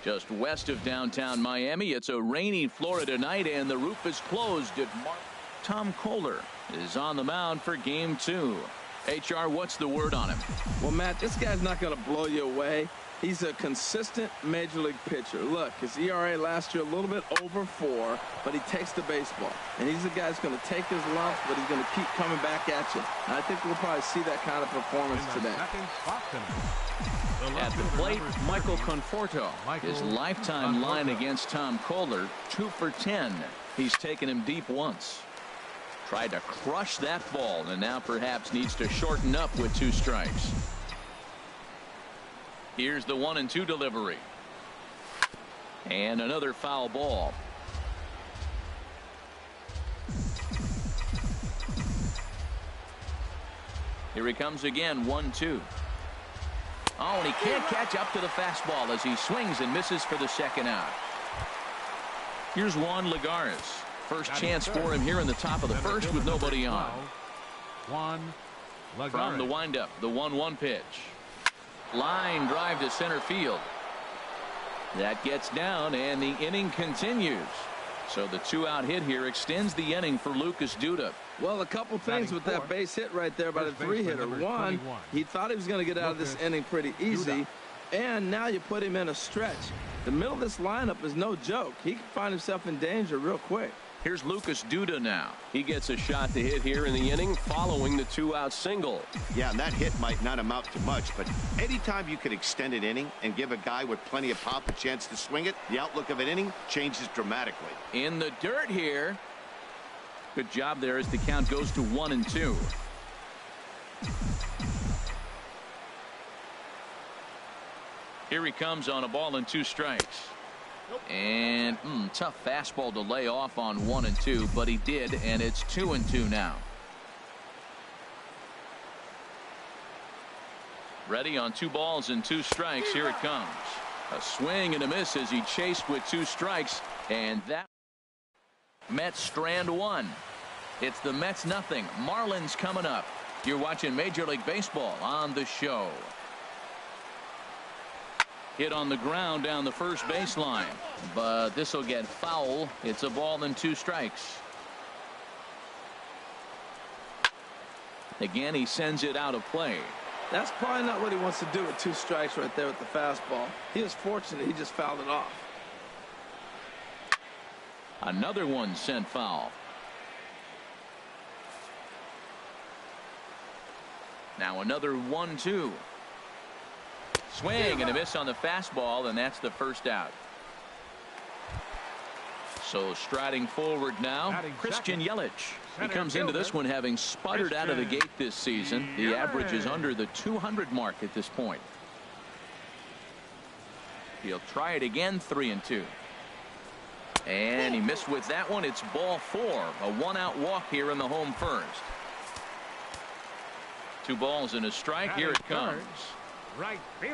Just west of downtown Miami, it's a rainy Florida night, and the roof is closed at Tom Kohler is on the mound for game 2. HR, what's the word on him? Well, Matt, this guy's not going to blow you away. He's a consistent major league pitcher. Look, his ERA last year a little bit over 4, but he takes the baseball. And he's a guy that's going to take his lumps, but he's going to keep coming back at you. And I think we'll probably see that kind of performance today. At the plate, Michael Conforto. His lifetime line against Tom Kohler, 2 for 10. He's taken him deep once. Tried to crush that ball, and now perhaps needs to shorten up with 2 strikes. Here's the 1-2 delivery. And another foul ball. Here he comes again, 1-2. Oh, and he can't catch up to the fastball as he swings and misses for the second out. Here's Juan Lagares. First chance for him here in the top of the first with nobody on. From the windup, the 1-1 pitch. Line drive to center field. That gets down, and the inning continues. So the 2-out hit here extends the inning for Lucas Duda. Well, a couple things with that base hit right there by the 3-hitter. One, he thought he was going to get out of this inning pretty easy, and now you put him in a stretch. The middle of this lineup is no joke. He can find himself in danger real quick. Here's Lucas Duda now. He gets a shot to hit here in the inning following the 2-out single. Yeah, and that hit might not amount to much, but anytime you can extend an inning and give a guy with plenty of pop a chance to swing it, the outlook of an inning changes dramatically. In the dirt here. Good job there as the count goes to 1-2. Here he comes on a ball and 2 strikes. And tough fastball to lay off on 1-2, but he did, and it's 2-2 now. Ready on 2 balls and 2 strikes. Here it comes. A swing and a miss as he chased with 2 strikes, and that Mets strand 1. It's the Mets nothing. Marlins coming up. You're watching Major League Baseball on the show. Hit on the ground down the first baseline, but this will get foul. It's a ball and 2 strikes. Again, he sends it out of play. That's probably not what he wants to do with 2 strikes right there with the fastball. He was fortunate he just fouled it off. Another one sent foul. Now another 1-2. Swing and a miss on the fastball, and that's the first out. So striding forward now, Christian Yelich. He comes into this one having sputtered out of the gate this season. The average is under the 200 mark at this point. He'll try it again, 3-2. And he missed with that one. It's ball 4. A 1-out walk here in the home first. 2 balls and a strike. Here it comes.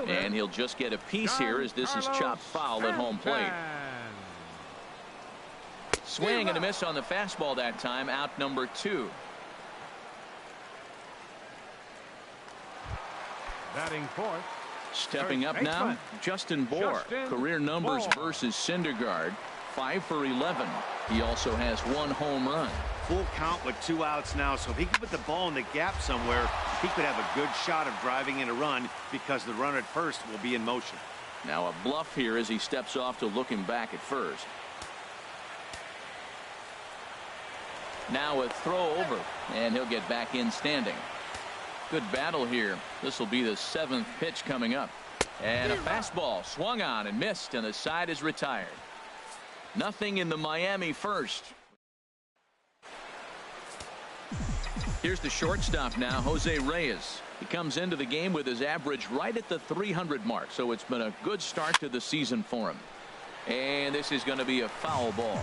And he'll just get a piece here as this is chopped foul at home plate. Swing and a miss on the fastball that time. Out number 2. Batting fourth. Stepping up now, Justin Bour. Career numbers versus Syndergaard. 5 for 11. He also has 1 home run. Full count with 2 outs now, so if he could put the ball in the gap somewhere, he could have a good shot of driving in a run because the runner at first will be in motion. Now a bluff here as he steps off to looking back at first. Now a throw over, and he'll get back in standing. Good battle here. This will be the 7th pitch coming up. And a fastball swung on and missed, and the side is retired. Nothing in the Miami first. Here's the shortstop now, Jose Reyes. He comes into the game with his average right at the 300 mark, so it's been a good start to the season for him. And this is going to be a foul ball.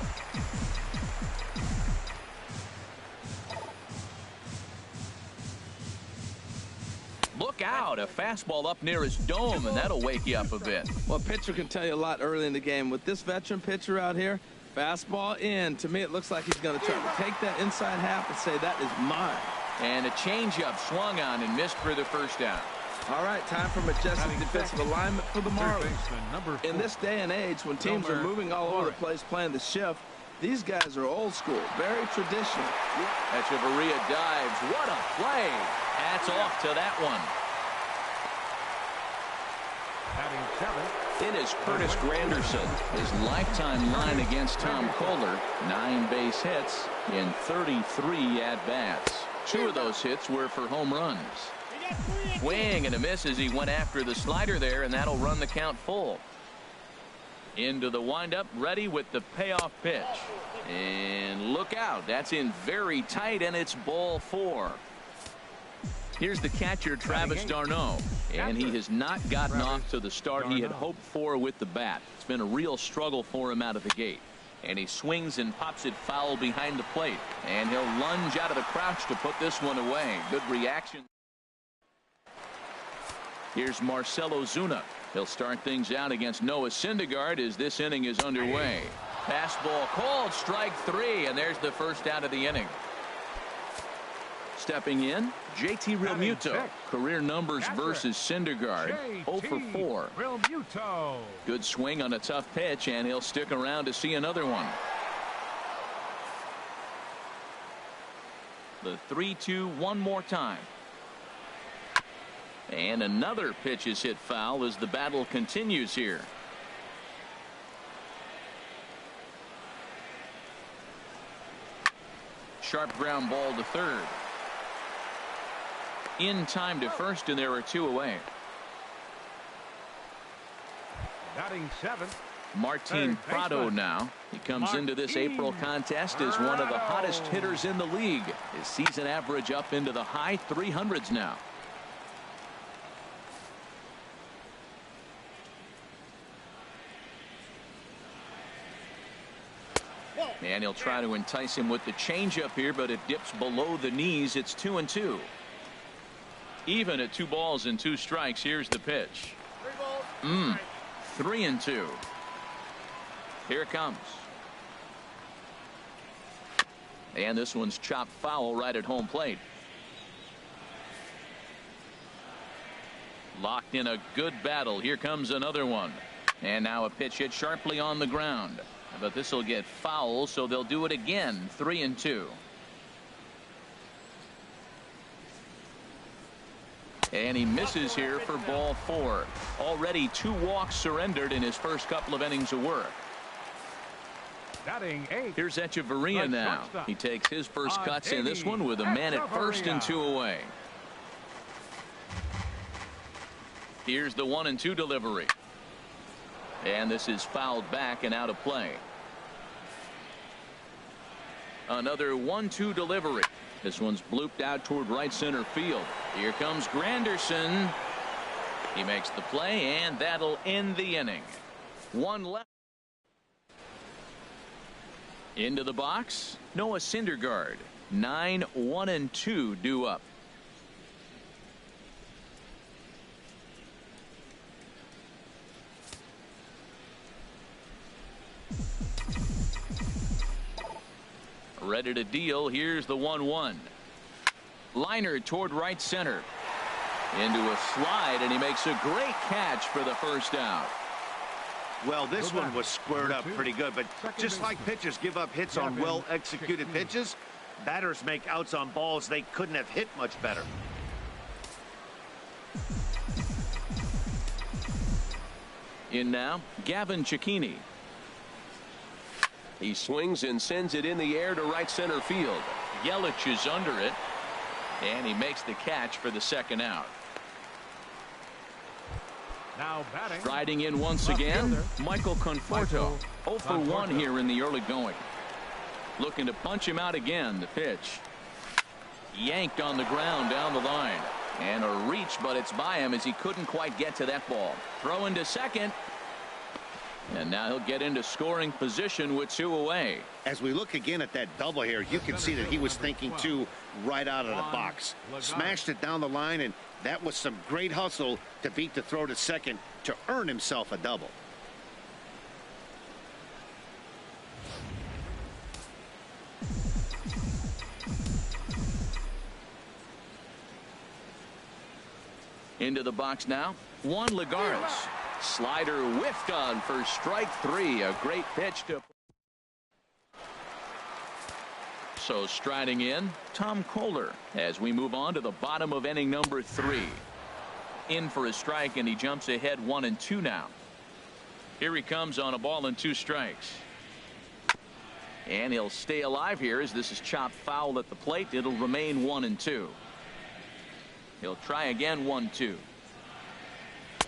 Look out, a fastball up near his dome, and that'll wake you up a bit. Well, a pitcher can tell you a lot early in the game. With this veteran pitcher out here, fastball in. To me, it looks like he's going to try to take that inside half and say, that is mine. And a changeup swung on and missed for the first out. All right, time for majestic defensive alignment for the Marlins. In this day and age, when teams are moving all over the place playing the shift, these guys are old school, very traditional. Echeverria dives. What a play. Hats off to that one. It is Curtis Granderson. His lifetime line against Tom Kohler. 9 base hits in 33 at-bats. 2 of those hits were for home runs. Swing and a miss as he went after the slider there, and that'll run the count full. Into the windup, ready with the payoff pitch. And look out. That's in very tight, and it's ball 4. Here's the catcher, Travis d'Arnaud, and he has not gotten off to the start he had hoped for with the bat. It's been a real struggle for him out of the gate. And he swings and pops it foul behind the plate. And he'll lunge out of the crouch to put this one away. Good reaction. Here's Marcell Ozuna. He'll start things out against Noah Syndergaard as this inning is underway. Fastball called, strike 3, and there's the first out of the inning. Stepping in, JT Realmuto. Career numbers versus Syndergaard. 0 for 4. Good swing on a tough pitch, and he'll stick around to see another one. The 3-2 one more time. And another pitch is hit foul as the battle continues here. Sharp ground ball to third. In time to first, and there are 2 away. Batting 7. Martin Prado now. He comes into this April contest as one of the hottest hitters in the league. His season average up into the high 300s now. And he'll try to entice him with the changeup here, but it dips below the knees. It's 2-2. Even at 2 balls and 2 strikes. Here's the pitch. 3-2. Here it comes. And this one's chopped foul right at home plate. Locked in a good battle. Here comes another one. And now a pitch hit sharply on the ground. But this will get foul, so they'll do it again. 3-2. And he misses here for ball 4. Already 2 walks surrendered in his first couple of innings of work. Here's Echeverria now. He takes his first cuts in this one with a man at first and 2 away. Here's the 1-2 delivery. And this is fouled back and out of play. Another 1-2 delivery. This one's blooped out toward right center field. Here comes Granderson. He makes the play, and that'll end the inning. 1 left. Into the box, Noah Syndergaard. 9-1-2 due up. Ready to deal. Here's the 1-1. Liner toward right center. Into a slide, and he makes a great catch for the first out. Well, this one was squared up pretty good, but just like pitchers give up hits on well-executed pitches, batters make outs on balls they couldn't have hit much better. In now, Gavin Cecchini. He swings and sends it in the air to right center field. Yelich is under it, and he makes the catch for the second out. Now batting. Striding in once again, Michael Conforto. 0 for 1 here in the early going. Looking to punch him out again. The pitch. Yanked on the ground down the line. And a reach, but it's by him as he couldn't quite get to that ball. Throw into second. And now he'll get into scoring position with 2 away. As we look again at that double here, you can see that he was thinking too right out of the box. Smashed it down the line, and that was some great hustle to beat the throw to second to earn himself a double. Into the box now, Juan Lagares. Slider whiffed on for strike 3. A great pitch to. So striding in, Tom Kohler as we move on to the bottom of inning number 3. In for a strike, and he jumps ahead 1-2 now. Here he comes on a ball and 2 strikes. And he'll stay alive here as this is chopped foul at the plate. It'll remain 1-2. He'll try again 1-2.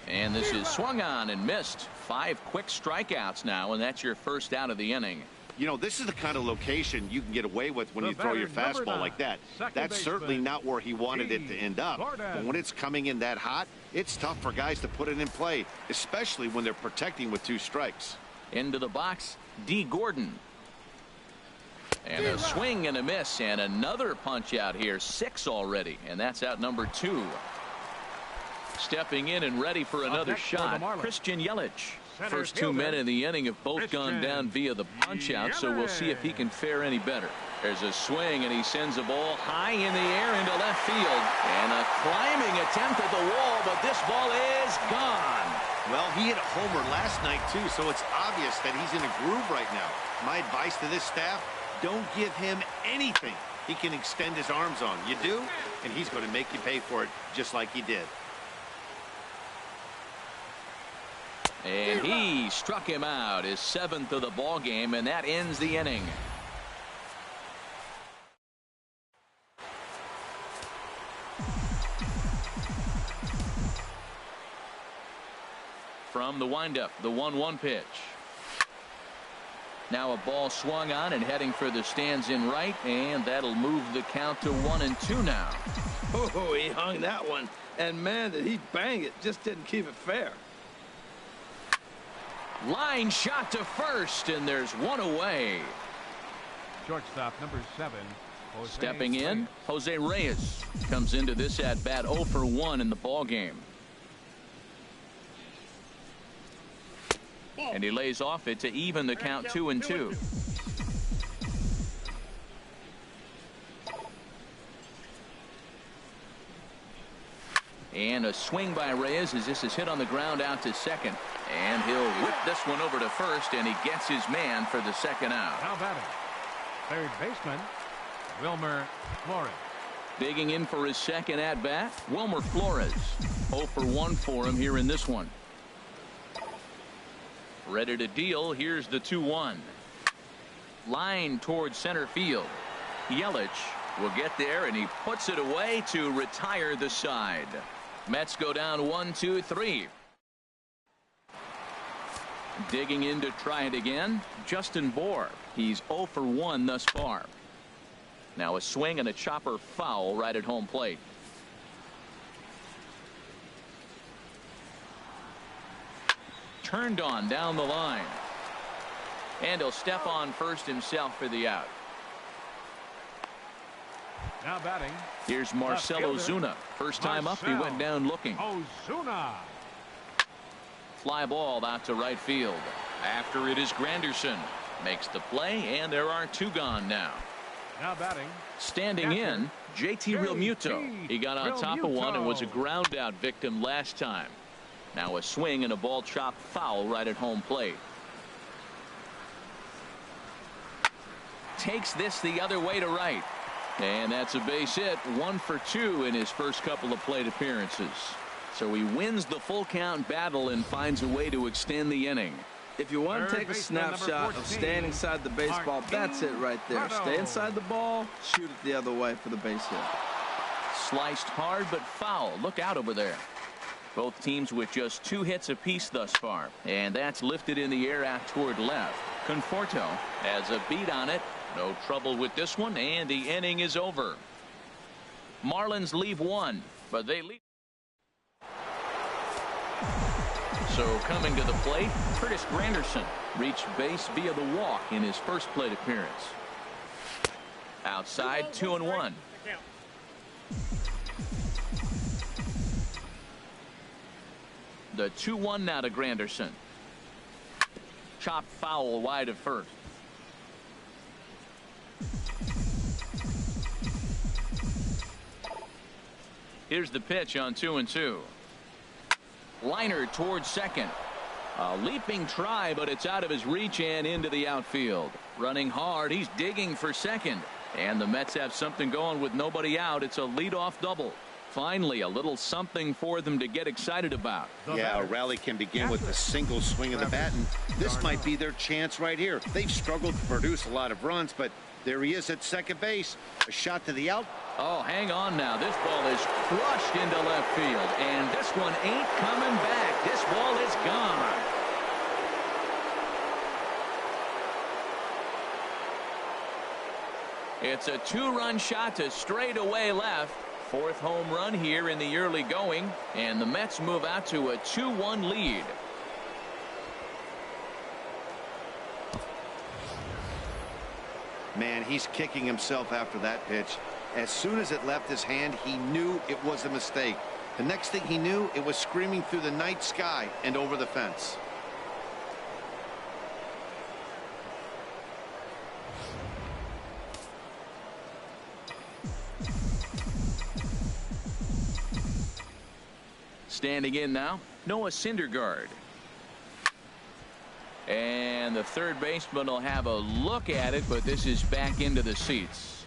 And this is swung on and missed. 5 quick strikeouts now, and that's your first out of the inning. You know, this is the kind of location you can get away with when you throw your fastball like that. That's certainly not where he wanted it to end up. But when it's coming in that hot, it's tough for guys to put it in play, especially when they're protecting with 2 strikes. Into the box, D. Gordon. And a swing and a miss, and another punch out here. 6 already, and that's out number 2. Stepping in and ready for another shot, Christian Yelich. First 2 men in the inning have both gone down via the punch out, so we'll see if he can fare any better. There's a swing, and he sends a ball high in the air into left field, and a climbing attempt at the wall, but this ball is gone. Well, he hit a homer last night too, so it's obvious that he's in a groove right now. My advice to this staff: don't give him anything he can extend his arms on. You do, and he's going to make you pay for it, just like he did. And he struck him out, his 7th of the ball game, and that ends the inning. From the windup, the 1-1 pitch. Now a ball swung on and heading for the stands in right, and that'll move the count to 1-2 now. Oh, he hung that one, and man, did he bang it. Just didn't keep it fair. Line shot to first, and there's 1 away. Shortstop number 7. Stepping in, Jose Reyes comes into this at bat 0 for 1 in the ball game. And he lays off it to even the count 2-2. And a swing by Reyes as this is hit on the ground out to second. And he'll whip this one over to first, and he gets his man for the second out. Now batting, third baseman, Wilmer Flores. Digging in for his second at bat, Wilmer Flores. 0 for 1 for him here in this one. Ready to deal. Here's the 2-1. Line towards center field. Yelich will get there, and he puts it away to retire the side. Mets go down 1-2-3. Digging in to try it again, Justin Bour. He's 0 for 1 thus far. Now a swing and a chopper foul right at home plate. Turned on down the line. And he'll step on first himself for the out. Now batting. Here's Marcell Ozuna. First time up, he went down looking. Ozuna. Fly ball out to right field. After it is Granderson. Makes the play, and there are 2 gone now. Now batting. Standing in, JT Realmuto. He got on top of one and was a ground out victim last time. Now a swing and a ball chopped foul right at home plate. Takes this the other way to right. And that's a base hit. 1 for 2 in his first couple of plate appearances. So he wins the full count battle and finds a way to extend the inning. If you want to take a snapshot of staying inside the baseball, that's it right there. Stay inside the ball, shoot it the other way for the base hit. Sliced hard but foul. Look out over there. Both teams with just 2 hits apiece thus far. And that's lifted in the air out toward left. Conforto has a beat on it. No trouble with this one, and the inning is over. Marlins leave 1, but they leave. So coming to the plate, Curtis Granderson reached base via the walk in his first plate appearance. Outside, 2-1. The 2-1 now to Granderson. Chopped foul wide of first. Here's the pitch on 2-2. Liner towards second. A leaping try, but it's out of his reach and into the outfield. Running hard, he's digging for second. And the Mets have something going with nobody out. It's a leadoff double. Finally, a little something for them to get excited about. Yeah, a rally can begin with a single swing of the bat, and this might be their chance right here. They've struggled to produce a lot of runs, but there he is at second base. A shot to the out. Oh, hang on now. This ball is crushed into left field, and this one ain't coming back. This ball is gone. It's a two-run shot to straightaway left. Fourth home run here in the early going, and the Mets move out to a 2-1 lead. Man, he's kicking himself after that pitch. As soon as it left his hand, he knew it was a mistake. The next thing he knew, it was screaming through the night sky and over the fence. Standing in now, Noah Syndergaard. And the third baseman will have a look at it, but this is back into the seats.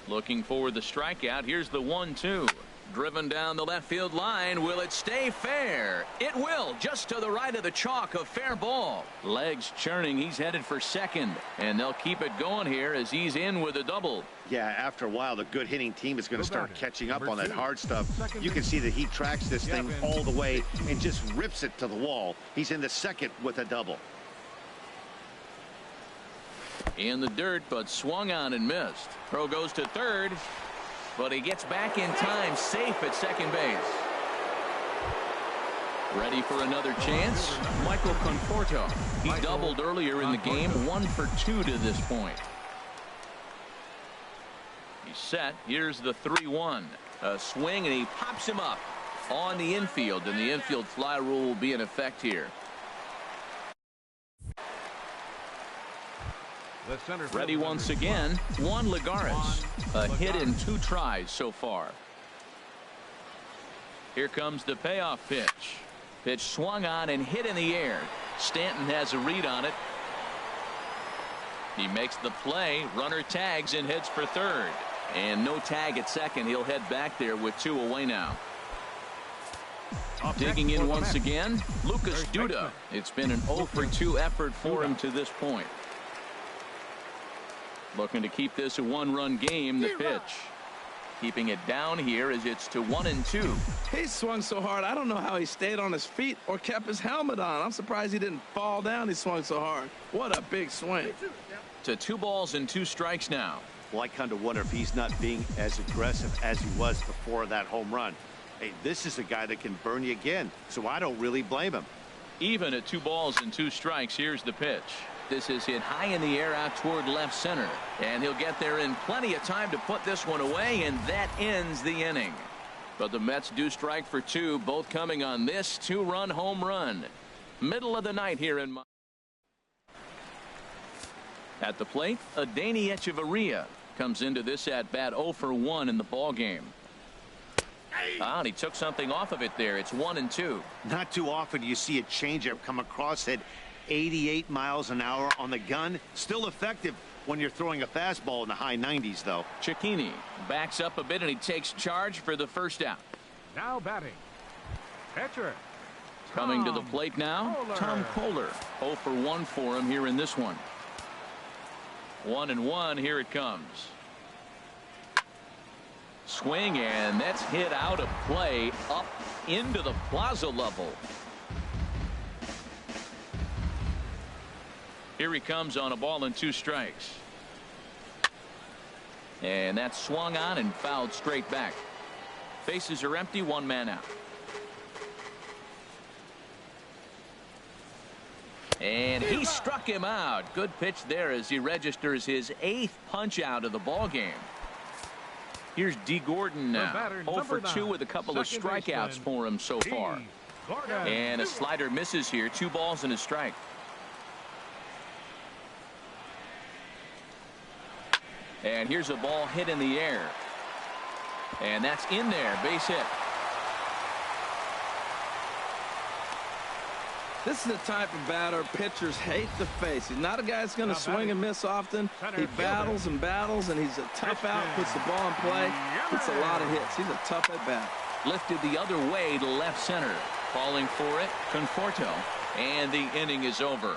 Looking for the strikeout. Here's the 1-2. Driven down the left field line. Will it stay fair? It will, just to the right of the chalk. A fair ball. Legs churning. He's headed for second, and they'll keep it going here as he's in with a double. Yeah, after a while, the good hitting team is going to start catching up on that hard stuff. You can see that he tracks this thing all the way and just rips it to the wall. He's in the second with a double. In the dirt, but swung on and missed. Throw goes to third, but he gets back in time, safe at second base. Ready for another chance? Michael Conforto. He doubled earlier in the game, 1 for 2 to this point. He's set. Here's the 3-1. A swing, and he pops him up on the infield, and the infield fly rule will be in effect here. Ready once again, Juan Lagares. A hit in 2 tries so far. Here comes the payoff pitch. Pitch swung on and hit in the air. Stanton has a read on it. He makes the play. Runner tags and heads for third. And no tag at second. He'll head back there with 2 away now. Digging in once again, Lucas Duda. It's been an 0 for 2 effort for him to this point. Looking to keep this a 1-run game. The pitch. Keeping it down here as it's to 1-2. He swung so hard, I don't know how he stayed on his feet or kept his helmet on. I'm surprised he didn't fall down. He swung so hard. What a big swing. To 2 balls and 2 strikes now. Well, I kind of wonder if he's not being as aggressive as he was before that home run. Hey, this is a guy that can burn you again, so I don't really blame him. Even at 2 balls and 2 strikes, here's the pitch. This is hit high in the air out toward left center, and he'll get there in plenty of time to put this one away, and that ends the inning. But the Mets do strike for 2, both coming on this 2-run home run. Middle of the night here in at the plate, Adeiny Echeverria comes into this at bat 0 for 1 in the ball game. And he took something off of it there. It's 1-2. Not too often do you see a changeup come across at 88 miles an hour on the gun. Still effective when you're throwing a fastball in the high 90s, though. Cicchini backs up a bit, and he takes charge for the first out. Now batting, pitcher. Coming to the plate now, Tom Kohler. 0 for 1 for him here in this one. 1-1. Here it comes. Swing, and that's hit out of play up into the plaza level. Here he comes on a ball and 2 strikes. And that's swung on and fouled straight back. Bases are empty, 1 man out. And he struck him out. Good pitch there as he registers his 8th punch out of the ball game. Here's D. Gordon now. 0 for 2 with a couple of strikeouts for him so far. And a slider misses here. 2 balls and a strike. And here's a ball hit in the air. And that's in there. Base hit. This is the type of batter pitchers hate to face. He's not a guy that's going to swing and miss often. He battles and battles, and he's a tough out, puts the ball in play, gets a lot of hits. He's a tough at bat. Lifted the other way to left center. Calling for it, Conforto. And the inning is over.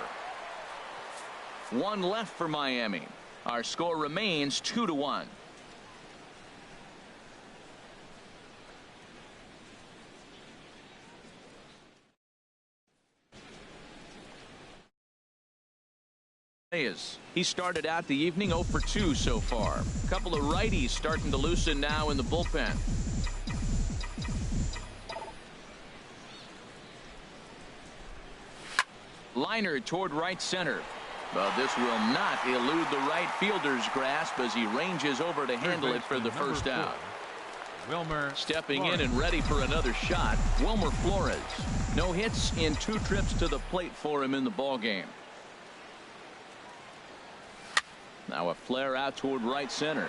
One left for Miami. Our score remains 2-1. He started out the evening 0 for 2 so far. A couple of righties starting to loosen now in the bullpen. Liner toward right center. But this will not elude the right fielder's grasp as he ranges over to handle it for the first out. Wilmer stepping in and ready for another shot. Wilmer Flores. No hits in 2 trips to the plate for him in the ball game. Now a flare out toward right center.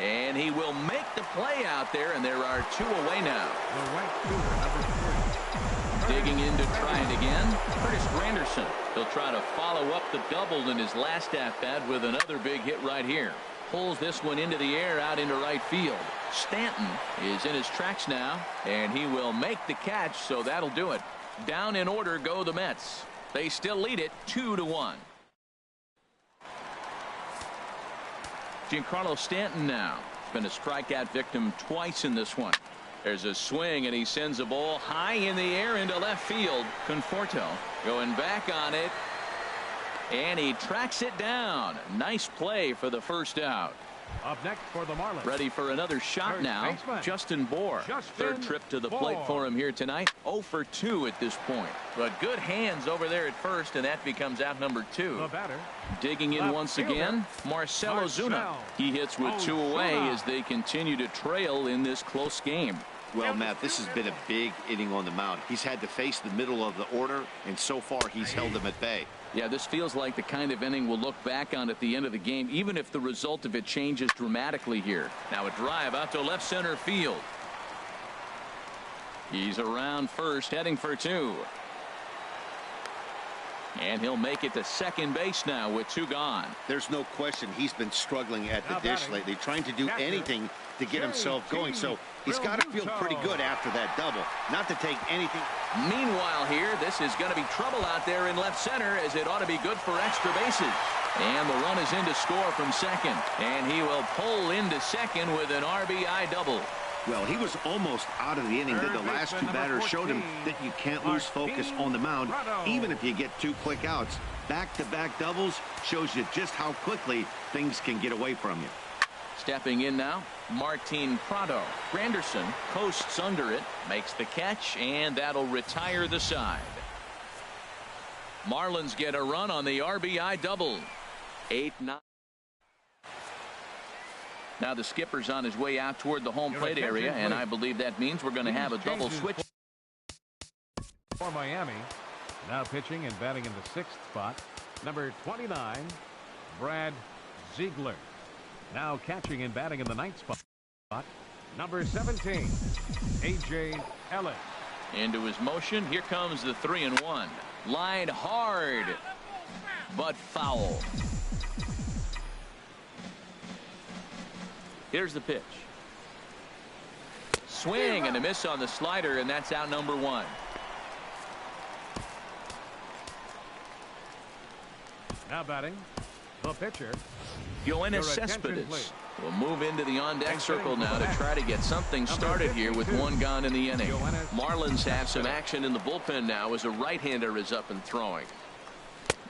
And he will make the play out there, and there are 2 away now. The right fielder, number 3. Digging in to try it again. Curtis Granderson. He'll try to follow up the double in his last at-bat with another big hit right here. Pulls this one into the air out into right field. Stanton is in his tracks now, and he will make the catch, so that'll do it. Down in order go the Mets. They still lead it 2-1. Giancarlo Stanton now. Been a strikeout victim twice in this one. There's a swing, and he sends a ball high in the air into left field. Conforto going back on it, and he tracks it down. Nice play for the first out. Up next for the Marlins. Ready for another shot Third now. baseman. Justin Bour. Third trip to the plate for him here tonight. 0 for 2 at this point. But good hands over there at first, and that becomes out number 2. The batter. Digging in Left once fielder, again, Marcell Ozuna. He hits with 2 away as they continue to trail in this close game. Well, Matt, this has been a big inning on the mound. He's had to face the middle of the order, and so far he's held them at bay. Yeah, this feels like the kind of inning we'll look back on at the end of the game, even if the result of it changes dramatically here. Now a drive out to left center field. He's around first, heading for 2. And he'll make it to second base now with 2 gone. There's no question he's been struggling at the dish lately, trying to do anything to get himself going. So he's got to feel pretty good after that double. Not to take anything. Meanwhile here, this is going to be trouble out there in left center, as it ought to be good for extra bases. And the run is in to score from second. And he will pull into second with an RBI double. Well, he was almost out of the inning. Then the last 2 batters showed him that you can't lose focus on the mound, even if you get 2 quick outs. Back-to-back doubles shows you just how quickly things can get away from you. Stepping in now, Martin Prado. Granderson coasts under it, makes the catch, and that'll retire the side. Marlins get a run on the RBI double. 8-9. Now the skipper's on his way out toward the home plate area, and I believe that means we're going to have a double switch. For Miami, now pitching and batting in the 6th spot, number 29, Brad Ziegler. Now catching and batting in the 9th spot, number 17, A.J. Ellis. Into his motion, here comes the 3-1. Lined hard, but foul. Here's the pitch. Swing and a miss on the slider, and that's out number 1. Now batting, the pitcher. Yoenis Cespedes will move into the on-deck circle now to try to get something started here with 1 gone in the inning. Marlins have some action in the bullpen now as a right-hander is up and throwing.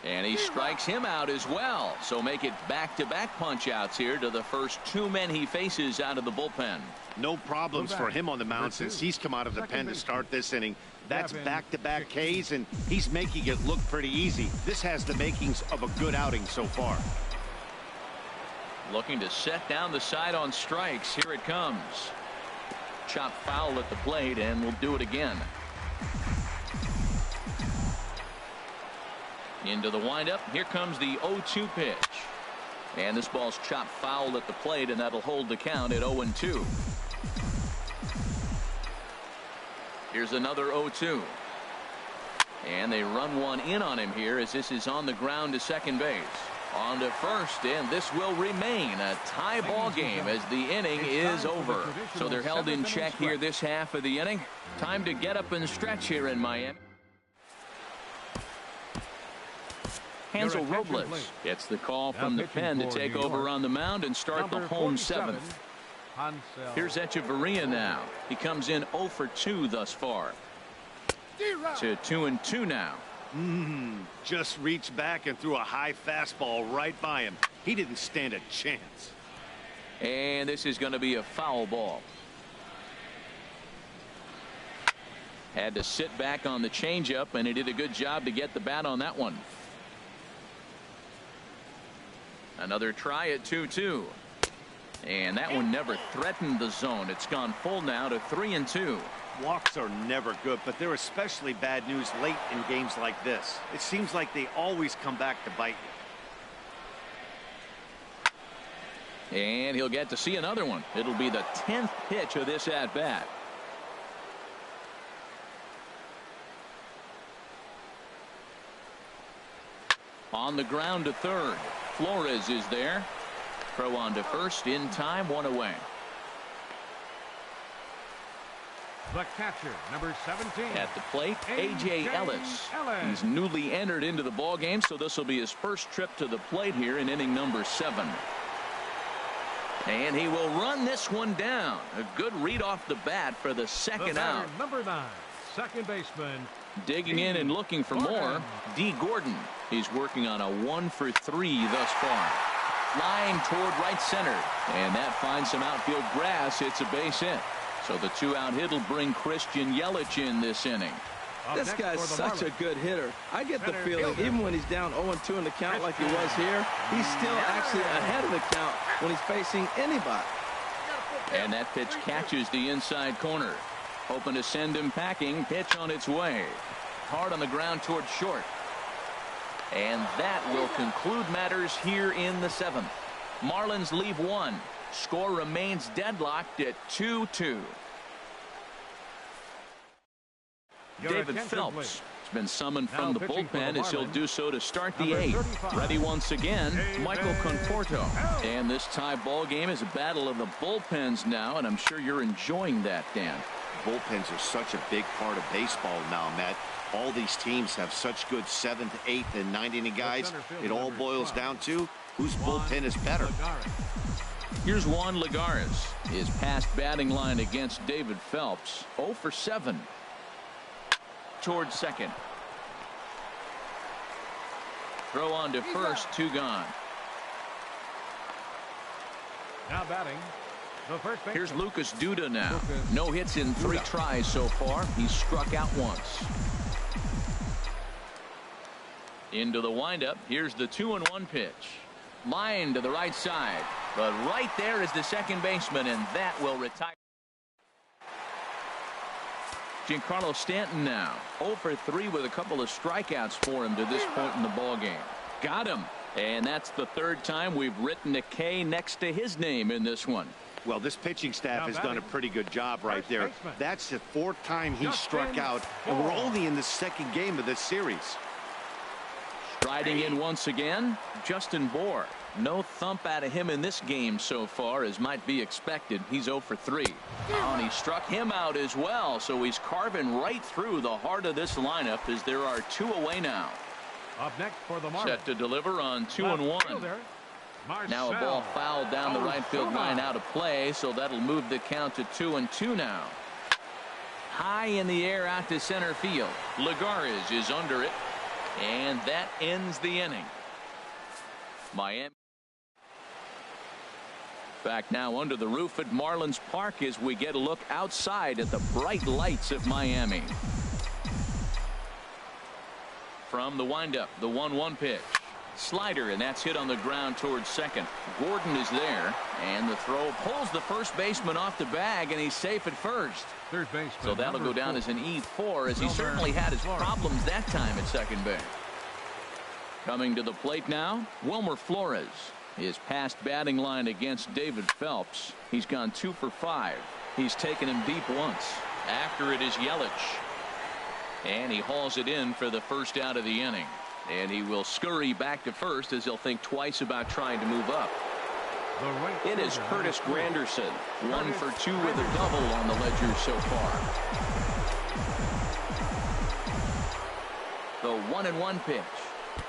And he strikes him out as well. So make it back-to-back punch-outs here to the first 2 men he faces out of the bullpen. No problems for him on the mound since he's come out of the pen to start this inning. That's back-to-back Ks, and he's making it look pretty easy. This has the makings of a good outing so far. Looking to set down the side on strikes. Here it comes. Chop foul at the plate, and we'll do it again. Into the windup. Here comes the 0-2 pitch. And this ball's chopped foul at the plate, and that'll hold the count at 0-2. Here's another 0-2. And they run one in on him here as this is on the ground to second base. On to first, and this will remain a tie ball game as the inning is over. So they're held in check here this half of the inning. Time to get up and stretch here in Miami. Hansel Robles gets the call from the pen to take over on the mound and start the home seventh. Here's Echeverria now. He comes in 0 for 2 thus far. To 2-2 now. Just reached back and threw a high fastball right by him. He didn't stand a chance. And this is going to be a foul ball. Had to sit back on the changeup, and he did a good job to get the bat on that one. Another try at 2-2. And that one never threatened the zone. It's gone full now to 3-2. Walks are never good, but they're especially bad news late in games like this. It seems like they always come back to bite you. And he'll get to see another one. It'll be the 10th pitch of this at bat. On the ground to third. Flores is there. Throw on to first in time, 1 away. The catcher, number 17. At the plate, A.J. Ellis. He's newly entered into the ball game, so this will be his first trip to the plate here in inning number 7. And he will run this one down. A good read off the bat for the second out. Number 9, second baseman. Digging in and looking for more, D. Gordon. He's working on a 1 for 3 thus far. Flying toward right center, and that finds some outfield grass. It's a base hit. So the 2-out hit will bring Christian Yelich in this inning. This guy's such a good hitter. I get the feeling even when he's down 0-2 in the count like he was here, he's still actually ahead of the count when he's facing anybody. And that pitch catches the inside corner. Hoping to send him packing. Pitch on its way. Hard on the ground toward short. And that will conclude matters here in the 7th. Marlins leave 1. Score remains deadlocked at 2-2. David Phelps has been summoned from the bullpen as he'll do so to start the 8th. Ready once again, Michael Conforto. And this tie ball game is a battle of the bullpens now, and I'm sure you're enjoying that, Dan. Bullpens are such a big part of baseball now, Matt. All these teams have such good 7th, 8th, and 9th inning guys. It all boils down to whose bullpen is better. Here's Juan Lagares. His past batting line against David Phelps, 0 for 7. Towards second. Throw on to first, 2 gone. Now batting. The first baseman. Here's Lucas Duda now. No hits in 3 tries so far. He's struck out once. Into the windup. Here's the 2-1 pitch. Line to the right side. But right there is the second baseman, and that will retire. Giancarlo Stanton now 0 for 3 with a couple of strikeouts for him to this point in the ball game. Got him. And that's the 3rd time we've written a K next to his name in this one. Well, this pitching staff has done a pretty good job right there. That's the 4th time he struck out, and we're only in the 2nd game of this series. Striding in once again, Justin Bour. No thump out of him in this game so far, as might be expected. He's 0 for 3. And he struck him out as well, so he's carving right through the heart of this lineup as there are 2 away now. Up next for the Marlins. Set to deliver on 2-1. Now a ball fouled down the right field line out of play, so that'll move the count to 2-2 now. High in the air out to center field. Lagares is under it, and that ends the inning. Miami back now under the roof at Marlins Park as we get a look outside at the bright lights of Miami. From the windup, the 1-1 pitch. Slider, and that's hit on the ground towards second. Gordon is there, and the throw pulls the first baseman off the bag, and he's safe at first. Third baseman, so that'll go down as an E4, as he certainly had his problems that time at second base. Coming to the plate now, Wilmer Flores. His past batting line against David Phelps, he's gone 2 for 5. He's taken him deep once. After it is Yelich. And he hauls it in for the first out of the inning. And he will scurry back to first as he'll think twice about trying to move up. It is Curtis Granderson, 1 for 2 with a double on the ledger so far. The 1-1 pitch.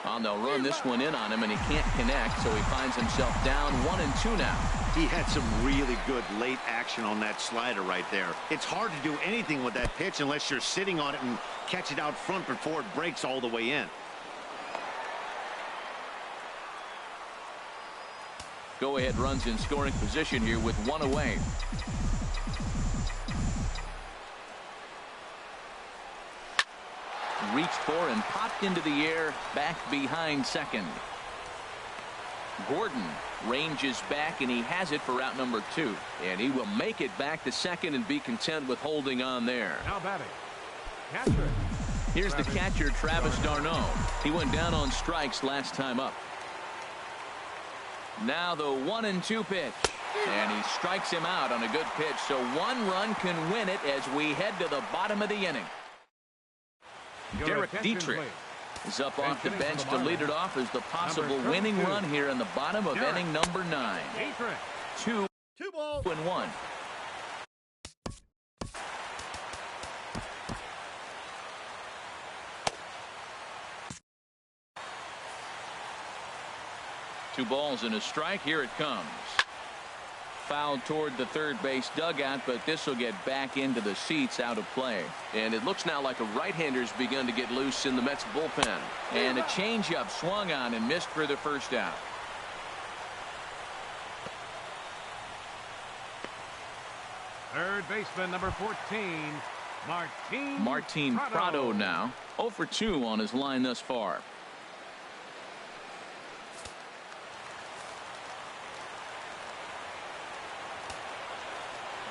They'll run this one in on him, and he can't connect, so he finds himself down 1-2 now. He had some really good late action on that slider right there. It's hard to do anything with that pitch unless you're sitting on it and catch it out front before it breaks all the way in. Go-ahead runs in scoring position here with 1 away. Reached for and popped into the air back behind second. Gordon ranges back, and he has it for route number 2. And he will make it back to second and be content with holding on there. Now batting. Catcher. Here's the catcher, Travis d'Arnaud. He went down on strikes last time up. Now the 1-2 pitch. And he strikes him out on a good pitch. So 1 run can win it as we head to the bottom of the inning. Derek Dietrich is up off the bench to lead it off as the possible winning run here in the bottom of inning number 9. 2 balls and 1. Two balls and a strike. Here it comes. Fouled toward the third base dugout, but this will get back into the seats, out of play. And it looks now like a right-hander's begun to get loose in the Mets bullpen. And a changeup swung on and missed for the first out. Third baseman, number 14, Martin Prado now. 0 for 2 on his line thus far.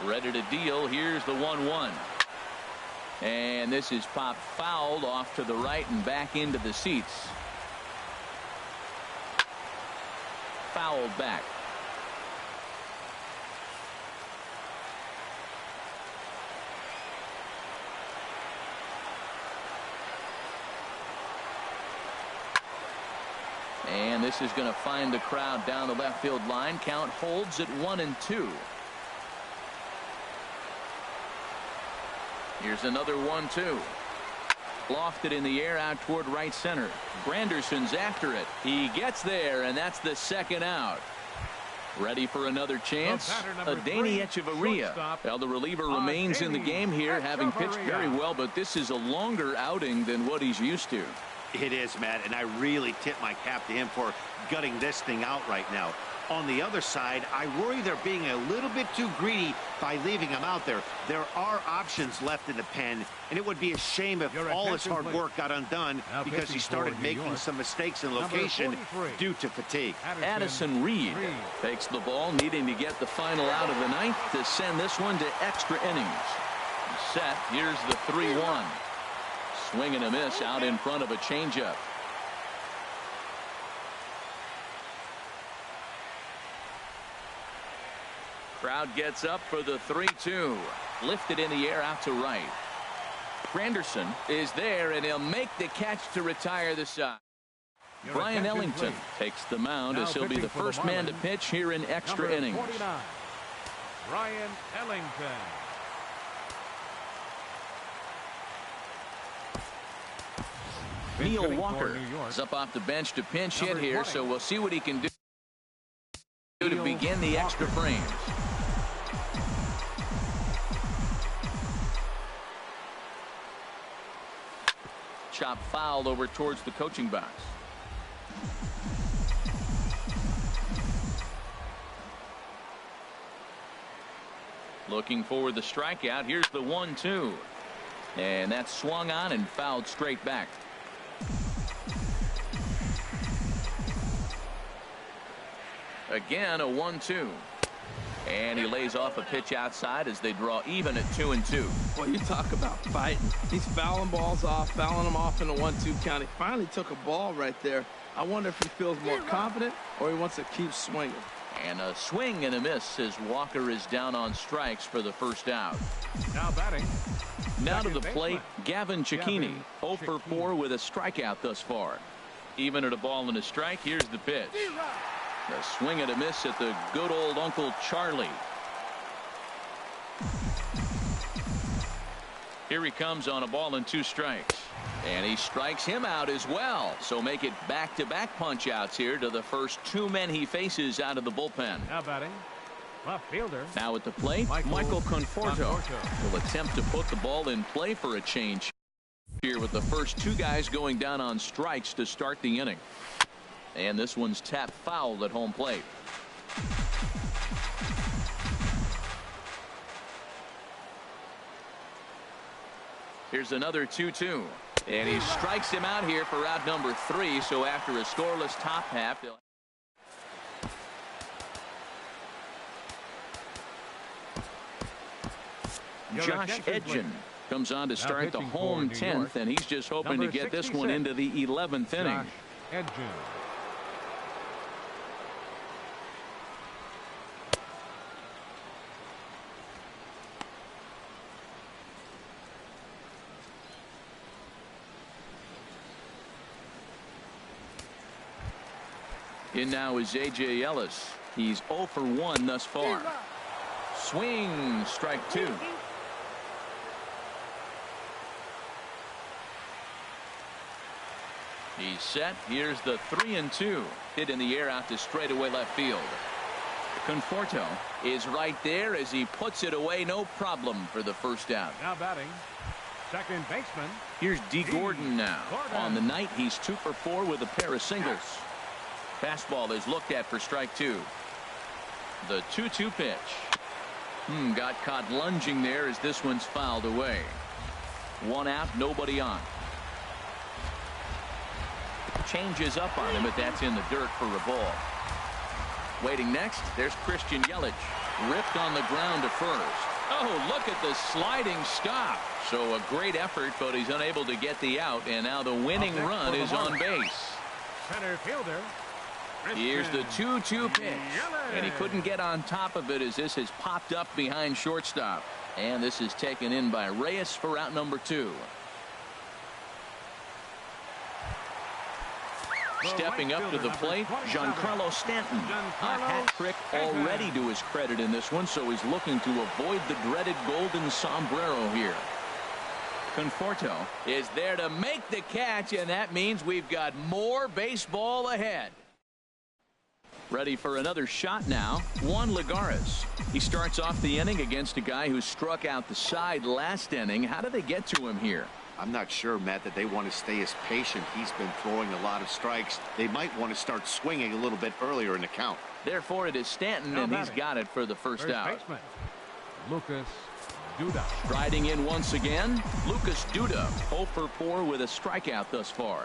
Ready to deal. Here's the 1-1. And this is popped fouled off to the right and back into the seats. Fouled back. And this is going to find the crowd down the left field line. Count holds at 1-2. Here's another 1-2. Lofted in the air out toward right center. Granderson's after it. He gets there, and that's the second out. Ready for another chance? Adeiny Echeverria. Well, the reliever remains in the game here, having pitched very well, but this is a longer outing than what he's used to. It is, Matt, and I really tip my cap to him for gutting this thing out right now. On the other side, I worry they're being a little bit too greedy by leaving him out there. There are options left in the pen, and it would be a shame if all his hard work got undone because he started making some mistakes in location due to fatigue. Addison Reed takes the ball, needing to get the final out of the ninth to send this one to extra innings. Set. Here's the 3-1. Swing and a miss out in front of a changeup. Crowd gets up for the 3-2. Lifted in the air out to right. Granderson is there, and he'll make the catch to retire the side. Brian Ellington takes the mound as he'll be the first man to pitch here in extra innings. 49, Brian Ellington. Neil Walker is up off the bench to pinch hit here, so we'll see what he can do to begin the extra frames. Chop fouled over towards the coaching box. Looking for the strikeout. Here's the 1-2. And that's swung on and fouled straight back. Again, a 1-2. And he lays off a pitch outside as they draw even at 2-2. Well, you talk about fighting. He's fouling balls off, fouling them off in a 1-2 count. He finally took a ball right there I wonder if he feels more confident or he wants to keep swinging. And a swing and a miss as Walker is down on strikes for the first out. Now batting. Now to the plate, Gavin Cecchini, 0 for 4 with a strikeout thus far. Even at a ball and a strike, here's the pitch. A swing and a miss at the good old Uncle Charlie. Here he comes on a ball and 2 strikes. And he strikes him out as well. So make it back-to-back punch-outs here to the first 2 men he faces out of the bullpen. Now batting. Left fielder. Now at the plate, Michael Conforto will attempt to put the ball in play for a change here with the first 2 guys going down on strikes to start the inning. And this one's tapped foul at home plate. Here's another 2-2. And he strikes him out here for out number 3. So after a scoreless top half, they'll... Josh Edgen comes on to start the home 10th, and he's just hoping to get this one into the 11th inning. In now is A.J. Ellis. He's 0 for 1 thus far. Swing, strike 2. He's set. Here's the 3-2. Hit in the air out to straightaway left field. Conforto is right there as he puts it away. No problem for the first out. Now batting. Second baseman. Here's D. Gordon now. On the night, he's 2 for 4 with a pair of singles. Fastball is looked at for strike 2. The 2-2 pitch. Got caught lunging there as this one's fouled away. 1 out, nobody on. Changes up on him, but that's in the dirt for a ball. Waiting next, there's Christian Yelich. Ripped on the ground to first. Oh, look at the sliding stop. So a great effort, but he's unable to get the out, and now the winning run is on base. Center fielder. Here's the 2-2 pitch, and he couldn't get on top of it as this has popped up behind shortstop. And this is taken in by Reyes for out number 2. Stepping up to the plate, Giancarlo Stanton. A hat trick already to his credit in this one, so he's looking to avoid the dreaded golden sombrero here. Conforto is there to make the catch, and that means we've got more baseball ahead. Ready for another shot now, Juan Lagares. He starts off the inning against a guy who struck out the side last inning. How did they get to him here? I'm not sure, Matt, that they want to stay as patient. He's been throwing a lot of strikes. They might want to start swinging a little bit earlier in the count. Therefore, it is Stanton, and he's got it for the first out. Baseman, Lucas Duda. Striding in once again, Lucas Duda, 0 for 4 with a strikeout thus far.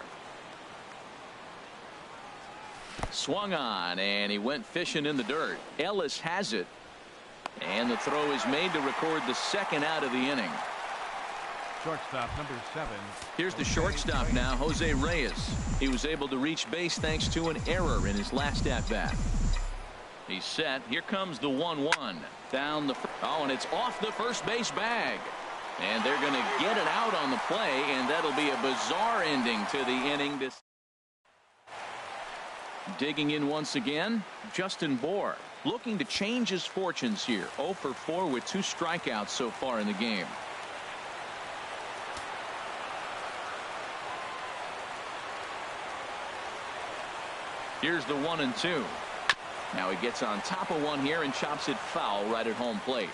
Swung on, and he went fishing in the dirt. Ellis has it, and the throw is made to record the second out of the inning. Shortstop number 7. Here's the shortstop now, Jose Reyes. He was able to reach base thanks to an error in his last at-bat. He's set. Here comes the 1-1. Down the... Oh, and it's off the first base bag. And they're going to get it out on the play, and that'll be a bizarre ending to the inning. Digging in once again, Justin Bour. Looking to change his fortunes here. 0 for 4 with 2 strikeouts so far in the game. Here's the 1-2. Now he gets on top of one here and chops it foul right at home plate.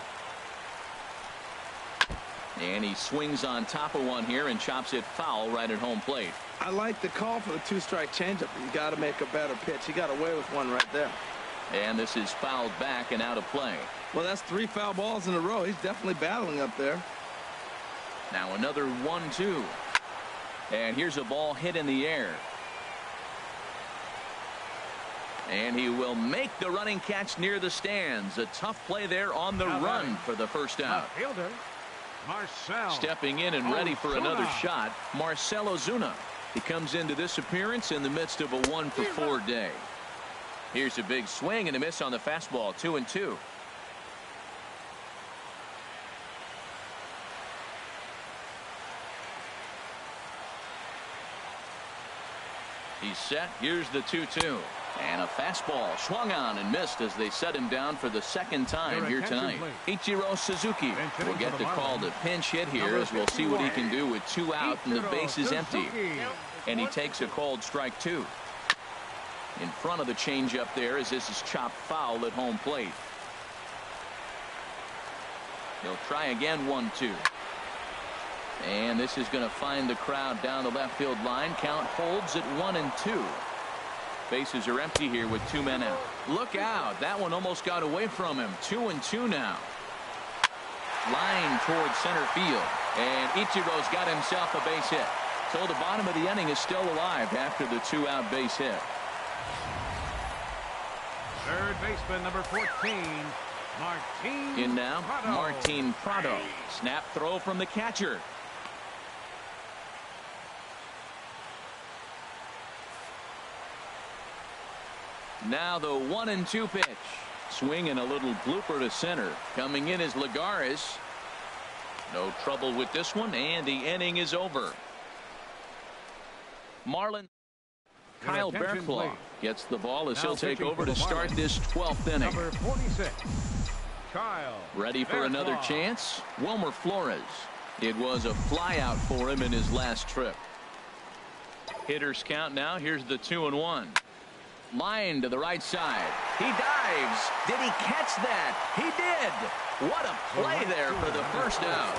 And he swings on top of one here and chops it foul right at home plate. I like the call for the 2-strike changeup. You got to make a better pitch. He got away with one right there. And this is fouled back and out of play. Well, that's 3 foul balls in a row. He's definitely battling up there. Now another 1-2. And here's a ball hit in the air. And he will make the running catch near the stands. A tough play there on the run for the first out. Fielder Marcell. Stepping in and ready for another shot, Marcell Ozuna. He comes into this appearance in the midst of a 1-for-4 day. Here's a big swing and a miss on the fastball. 2-2. He's set. Here's the 2-2. And a fastball swung on and missed as they set him down for the second time here tonight. Ichiro Suzuki will get the call to pinch hit here as we'll see what he can do with 2 out and the base is empty. And he takes a called strike 2. In front of the changeup there as this is chopped foul at home plate. He'll try again. 1-2. And this is going to find the crowd down the left field line. Count holds at 1-2. Bases are empty here with 2 men out. Look out. That one almost got away from him. 2-2 now. Line towards center field. And Ichiro's got himself a base hit. So the bottom of the inning is still alive after the 2-out base hit. Third baseman number 14, Martin. In now, Prado. Martin Prado. Snap throw from the catcher. Now the 1-2 pitch. Swing and a little blooper to center. Coming in is Lagares. No trouble with this one, and the inning is over. Marlin. Kyle Bearclaw gets the ball as he'll take over to start this 12th inning. Number 46, Kyle. Ready for another chance? Wilmer Flores. It was a flyout for him in his last trip. Hitters count now. Here's the 2-1. Line to the right side. He dives. Did he catch that? He did. What a play there for the first out.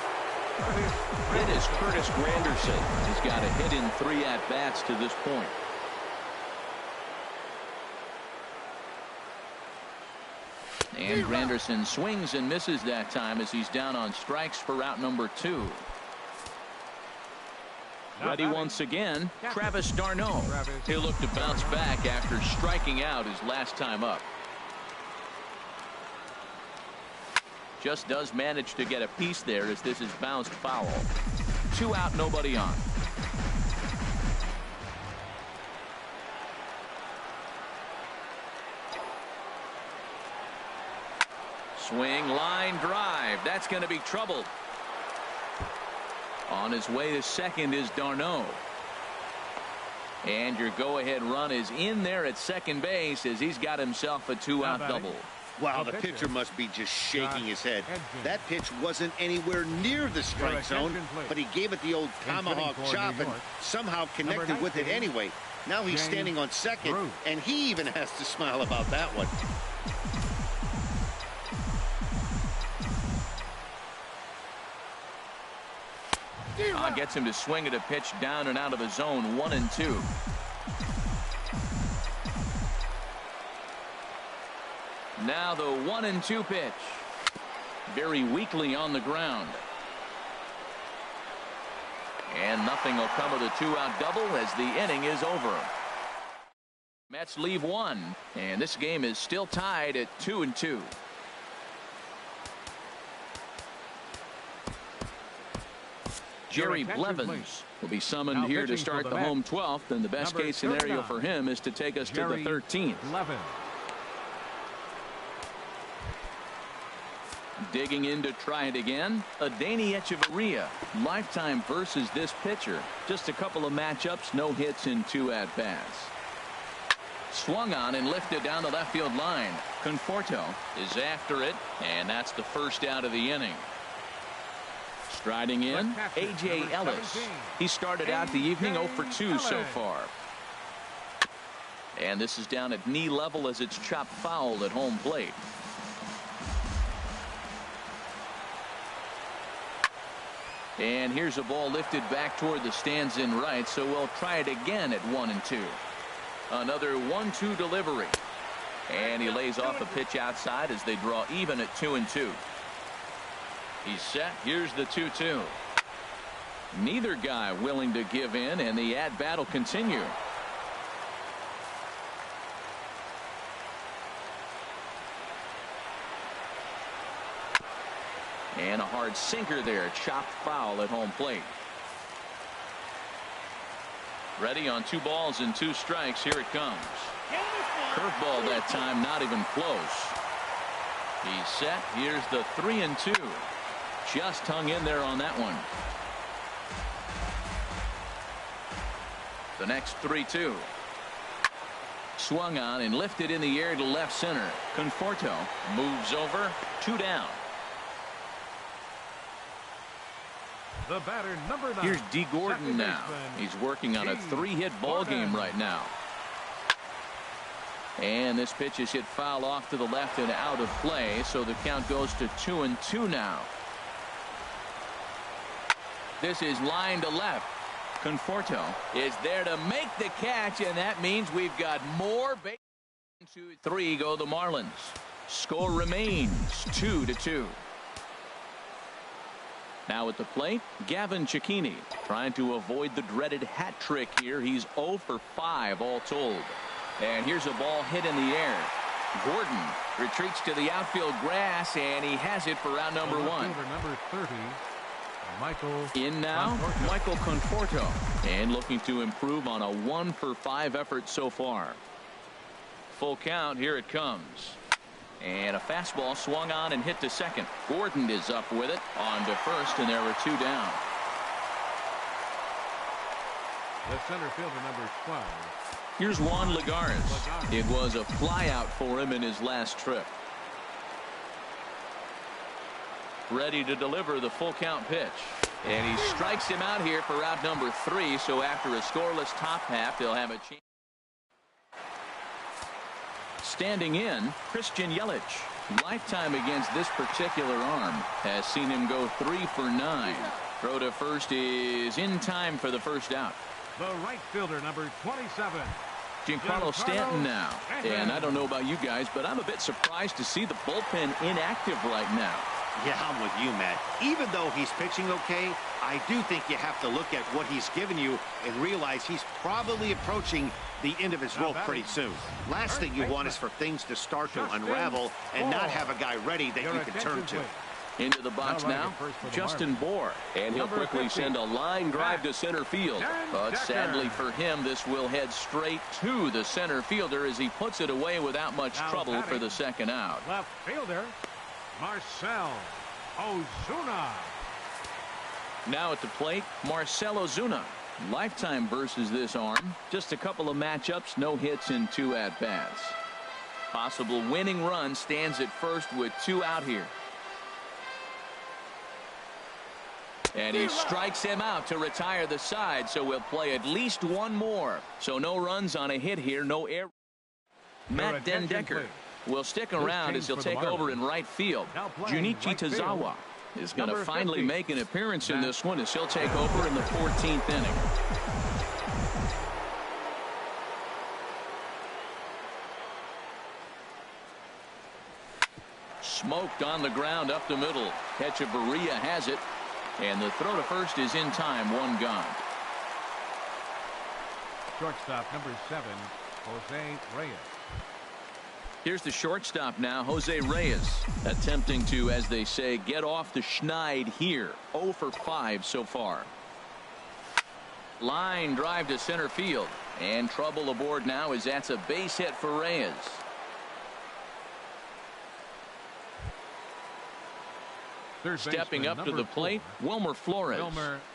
It is Curtis Granderson. He's got a hit in 3 at-bats to this point. And Granderson swings and misses that time as he's down on strikes for out number 2. Ready once again, Travis d'Arnaud. He'll look to bounce back after striking out his last time up. Just does manage to get a piece there as this is bounced foul. 2 out, nobody on. Swing, line drive. That's going to be trouble. On his way to second is d'Arnaud. And your go-ahead run is in there at second base as he's got himself a 2-out double. Wow, the pitcher must be just shaking his head. That pitch wasn't anywhere near the strike zone, but he gave it the old tomahawk chop and somehow connected with it anyway. Now he's standing on second, and he even has to smile about that one. Gets him to swing at a pitch down and out of the zone. 1-2. Now the 1-2 pitch. Very weakly on the ground. And nothing will come of the 2-out double as the inning is over. Mets leave 1, and this game is still tied at 2-2. Jerry Blevins will be summoned here to start the home 12th, and the best case scenario for him is to take us to the 13th. Digging in to try it again, Adeiny Echeverria. Lifetime versus this pitcher. Just a couple of matchups, no hits in 2 at-bats. Swung on and lifted down the left field line. Conforto is after it, and that's the first out of the inning. Striding in, A.J. Ellis. He started out the evening 0 for 2 so far. And this is down at knee level as it's chopped foul at home plate. And here's a ball lifted back toward the stands in right, so we'll try it again at 1-2. Another 1-2 delivery. And he lays off a pitch outside as they draw even at 2-2. He's set. Here's the 2-2. Neither guy willing to give in, and the at-bat will continue. And a hard sinker there, chopped foul at home plate. Ready on 2 balls and 2 strikes. Here it comes. Curveball that time, not even close. He's set. Here's the 3-2. Just hung in there on that one. The next 3-2. Swung on and lifted in the air to left center. Conforto moves over. 2 down. The batter, number 9. Here's D. Gordon now. He's working on a 3-hit ball game right now. And this pitch is hit foul off to the left and out of play, so the count goes to 2-2 now. This is line to left. Conforto is there to make the catch, and that means we've got more. 2-3 go the Marlins. Score remains 2-2. Now at the plate, Gavin Cecchini trying to avoid the dreaded hat trick here. He's 0 for 5 all told. And here's a ball hit in the air. Gordon retreats to the outfield grass, and he has it for out number 1. Number 30, Michael. In now, Conforto. Michael Conforto, and looking to improve on a 1 for 5 effort so far. Full count. Here it comes. And a fastball swung on and hit to second. Gordon is up with it on to first, and there are 2 down. The center fielder, number 12. Here's Juan Lagares. It was a flyout for him in his last trip. Ready to deliver the full count pitch. And he strikes him out here for out number 3. So after a scoreless top half, they'll have a chance. Standing in, Christian Yelich. Lifetime against this particular arm has seen him go 3 for 9. Throw to first is in time for the first out. The right fielder, number 27. Giancarlo Stanton now. And I don't know about you guys, but I'm a bit surprised to see the bullpen inactive right now. Yeah, I'm with you, Matt. Even though he's pitching okay, I do think you have to look at what he's given you and realize he's probably approaching the end of his rope pretty soon. Last thing you want is for things to start to unravel and not have a guy ready that you can turn to. Into the box now, Justin Bohr, and he'll quickly send a line drive to center field. But sadly for him, this will head straight to the center fielder as he puts it away without much trouble for the second out. Left fielder, Marcell Ozuna. Now at the plate, Marcell Ozuna. Lifetime versus this arm. Just a couple of matchups, no hits in 2 at-bats. Possible winning run stands at first with 2 out here. And he strikes him out to retire the side, so we'll play at least 1 more. So no runs on a hit here, no error. Matt Den Decker will stick around as he'll take over in right field. Junichi Tazawa is going to finally make an appearance in this one as he'll take over in the 14th inning. Smoked on the ground up the middle. Hechavarria has it. And the throw to first is in time. 1 gone. Shortstop, number 7, Jose Reyes. Here's the shortstop now, Jose Reyes, attempting to, as they say, get off the schneid here. 0 for 5 so far. Line drive to center field. And trouble aboard now as that's a base hit for Reyes. Stepping up to the plate, Wilmer Flores.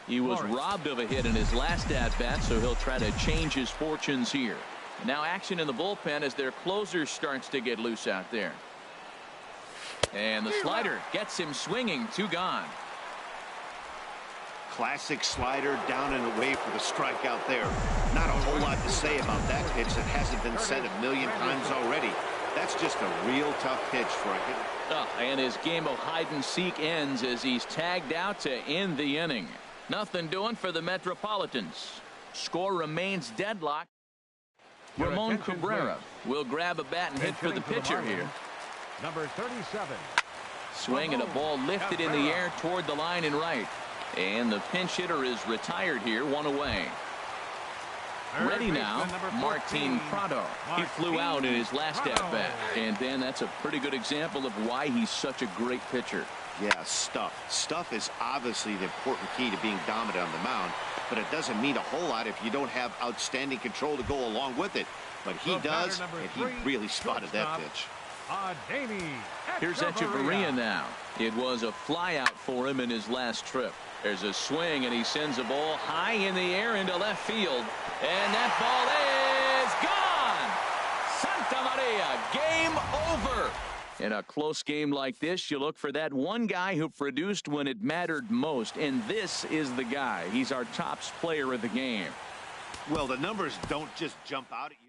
He was robbed of a hit in his last at-bat, so he'll try to change his fortunes here. Now action in the bullpen as their closer starts to get loose out there. And the slider gets him swinging. 2 gone. Classic slider down and away for the strikeout there. Not a whole lot to say about that pitch that hasn't been said a million times already. That's just a real tough pitch for a hitter. And his game of hide-and-seek ends as he's tagged out to end the inning. Nothing doing for the Metropolitans. Score remains deadlocked. Ramon Cabrera will grab a bat and hit for the pitcher here. Number 37. Swing and a ball lifted in the air toward the line and right. And the pinch hitter is retired here, 1 away. Ready now, Martin Prado. He flew out in his last at-bat. And, Dan, that's a pretty good example of why he's such a great pitcher. Yeah, stuff. Stuff is obviously the important key to being dominant on the mound, but it doesn't mean a whole lot if you don't have outstanding control to go along with it. But he does, and he really spotted that pitch. Here's Echeverria now. It was a flyout for him in his last trip. There's a swing, and he sends a ball high in the air into left field. And that ball is gone. Santa Maria, game over. In a close game like this, you look for that one guy who produced when it mattered most. And this is the guy. He's our top player of the game. Well, the numbers don't just jump out at you.